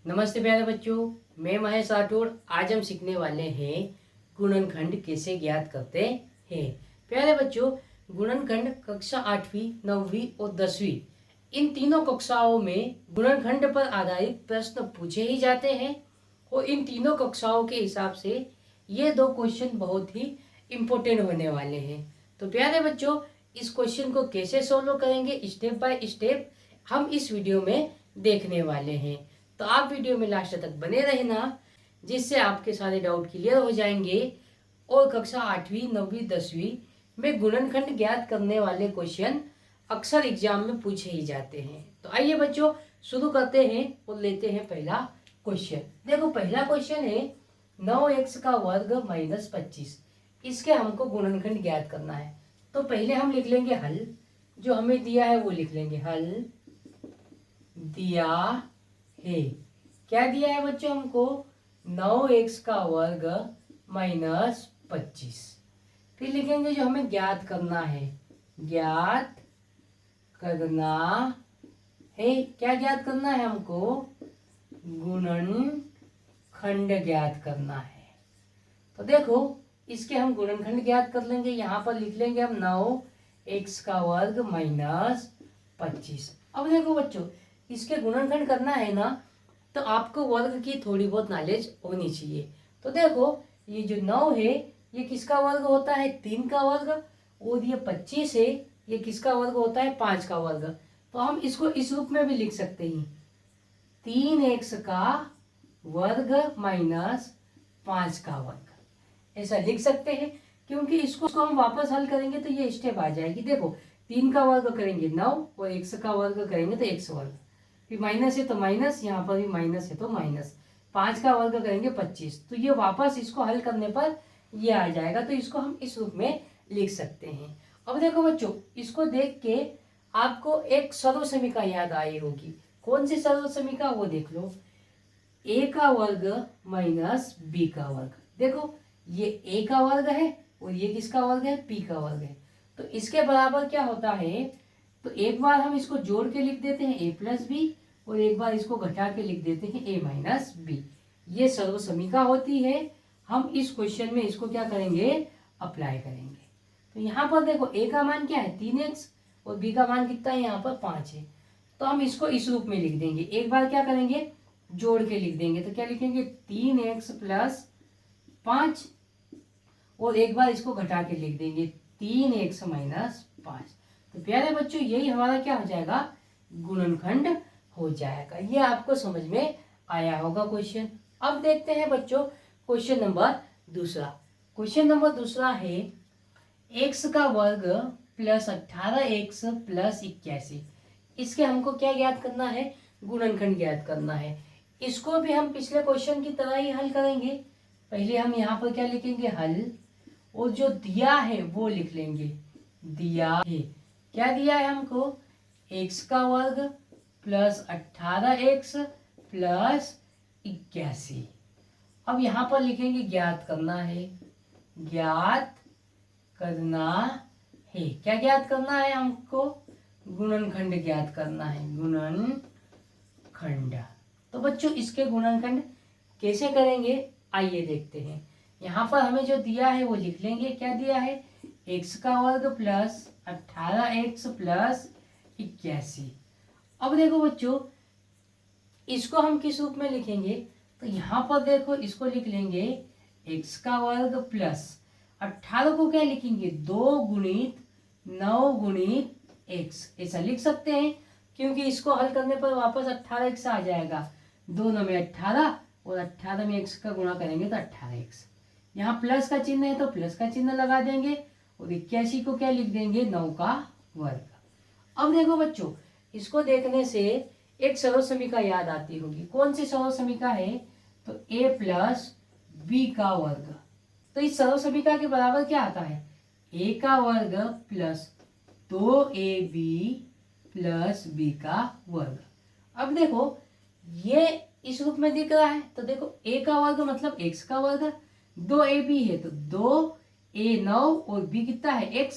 नमस्ते प्यारे बच्चों, मैं महेश राठौड़। आज हम सीखने वाले हैं गुणनखंड कैसे ज्ञात करते हैं। प्यारे बच्चों, गुणनखंड कक्षा 8वीं, 9वीं और 10वीं इन तीनों कक्षाओं में गुणनखंड पर आधारित प्रश्न पूछे ही जाते हैं और इन तीनों कक्षाओं के हिसाब से ये दो क्वेश्चन बहुत ही इम्पोर्टेंट होने वाले हैं। तो प्यारे बच्चों, इस क्वेश्चन को कैसे सोल्व करेंगे स्टेप बाय स्टेप हम इस वीडियो में देखने वाले हैं। तो आप वीडियो में लास्ट तक बने रहना, जिससे आपके सारे डाउट क्लियर हो जाएंगे और कक्षा 8वीं, 9वीं, 10वीं में गुणनखंड ज्ञात करने वाले क्वेश्चन अक्सर एग्जाम में पूछे ही जाते हैं। तो आइए बच्चों, शुरू करते हैं और लेते हैं पहला क्वेश्चन। देखो, पहला क्वेश्चन है 9x का वर्ग माइनस 25। इसके हमको गुणनखंड ज्ञात करना है। तो पहले हम लिख लेंगे हल, जो हमें दिया है वो लिख लेंगे। हल दिया है, क्या दिया है बच्चों हमको? 9x का वर्ग माइनस 25। फिर लिखेंगे जो हमें ज्ञात करना है। ज्ञात करना है, क्या ज्ञात करना है हमको? गुणनखंड ज्ञात करना है। तो देखो, इसके हम गुणनखंड ज्ञात कर लेंगे। यहाँ पर लिख लेंगे हम 9x का वर्ग माइनस 25। अब देखो बच्चों, इसके गुणनखंड करना है ना, तो आपको वर्ग की थोड़ी बहुत नॉलेज होनी चाहिए। तो देखो, ये जो 9 है ये किसका वर्ग होता है? 3 का वर्ग। और ये 25 है, ये किसका वर्ग होता है? 5 का वर्ग। तो हम इसको इस रूप में भी लिख सकते हैं, 3x का वर्ग माइनस 5 का वर्ग। ऐसा लिख सकते हैं, क्योंकि इसको हम वापस हल करेंगे तो ये स्टेप आ जाएगी। देखो, 3 का वर्ग करेंगे 9 और x का वर्ग करेंगे तो x वर्ग। फिर माइनस है तो माइनस, यहाँ पर भी माइनस है तो माइनस। 5 का वर्ग करेंगे 25। तो ये वापस इसको हल करने पर ये आ जाएगा। तो इसको हम इस रूप में लिख सकते हैं। अब देखो बच्चों, इसको देख के आपको एक सर्वसमीका याद आई होगी। कौन सी सर्वसमीका, वो देख लो। a का वर्ग माइनस b का वर्ग। देखो, ये a का वर्ग है और ये किसका वर्ग है? p का वर्ग है। तो इसके बराबर क्या होता है? तो एक बार हम इसको जोड़ के लिख देते हैं a प्लस बी, और एक बार इसको घटा के लिख देते हैं a माइनस बी। ये सर्वसमीका होती है। हम इस क्वेश्चन में इसको क्या करेंगे? अप्लाई करेंगे। तो यहाँ पर देखो, a का मान क्या है? 3x और b का मान कितना है? यहाँ पर 5 है। तो हम इसको इस रूप में लिख देंगे। एक बार क्या करेंगे? जोड़ के लिख देंगे। तो क्या लिखेंगे? 3x प्लस 5, और एक बार इसको घटा के लिख देंगे 3x माइनस 5। तो प्यारे बच्चों, यही हमारा क्या हो जाएगा? गुणनखंड हो जाएगा। ये आपको समझ में आया होगा क्वेश्चन। अब देखते हैं बच्चों क्वेश्चन नंबर दूसरा। क्वेश्चन नंबर दूसरा है x का वर्ग प्लस 18x प्लस 81। इसके हमको क्या ज्ञात करना है? गुणनखंड ज्ञात करना है। इसको भी हम पिछले क्वेश्चन की तरह ही हल करेंगे। पहले हम यहाँ पर क्या लिखेंगे? हल, और जो दिया है वो लिख लेंगे। दिया है, क्या दिया है हमको? x का वर्ग प्लस 18x प्लस 81। अब यहाँ पर लिखेंगे ज्ञात करना है। ज्ञात करना है, क्या ज्ञात करना है हमको? गुणनखंड ज्ञात करना है। गुणनखंड। तो बच्चों, इसके गुणनखंड कैसे करेंगे आइए देखते हैं। यहाँ पर हमें जो दिया है वो लिख लेंगे। क्या दिया है? x का वर्ग प्लस 18x प्लस 81। अब देखो बच्चों, इसको हम किस रूप में लिखेंगे? तो यहाँ पर देखो, इसको लिख लेंगे x का वर्ग प्लस 18 को क्या लिखेंगे? 2 गुणित 9 गुणित x। ऐसा लिख सकते हैं, क्योंकि इसको हल करने पर वापस 18x आ जाएगा। 2 9 में 18 और 18 में x का गुणा करेंगे तो 18x। यहाँ प्लस का चिन्ह है तो प्लस का चिन्ह लगा देंगे, और 81 को क्या लिख देंगे? 9 का वर्ग। अब देखो बच्चों, इसको देखने से एक सर्वसमीका याद आती होगी। कौन सी सर्वसमीका है? तो a प्लस बी का वर्ग। तो इस सर्वसमीका के बराबर क्या आता है? a का वर्ग प्लस 2ab प्लस b का वर्ग। अब देखो, ये इस रूप में दिख रहा है। तो देखो, a का वर्ग मतलब x का वर्ग, 2ab है तो 2a 9 और b कितना है? x,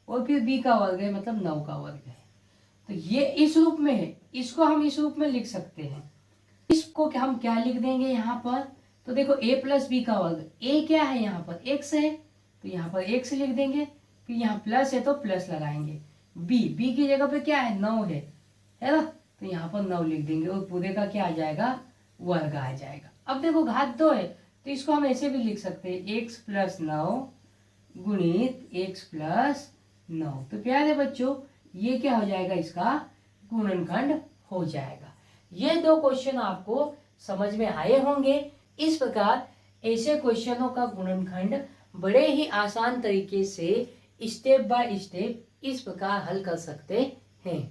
और फिर b का वर्ग है मतलब 9 का वर्ग है। तो ये इस रूप में है। इसको हम इस रूप में लिख सकते हैं। इसको को हम क्या लिख देंगे यहाँ पर, तो देखो a प्लस बी का वर्ग, a क्या है यहाँ पर x है, तो यहाँ पर x लिख देंगे, फिर यहाँ प्लस है तो प्लस लगाएंगे, b की जगह पे क्या है 9 है ना, तो यहाँ पर 9 लिख देंगे और पूरे का क्या आ जाएगा, वर्ग आ जाएगा। अब देखो घात 2 है तो इसको हम ऐसे भी लिख सकते हैं x प्लस 9 गुणित x प्लस 9। तो प्यारे बच्चों ये क्या हो जाएगा, इसका गुणनखंड हो जाएगा। ये 2 क्वेश्चन आपको समझ में आए होंगे। इस प्रकार ऐसे क्वेश्चनों का गुणनखंड बड़े ही आसान तरीके से स्टेप बाय स्टेप इस प्रकार हल कर सकते हैं।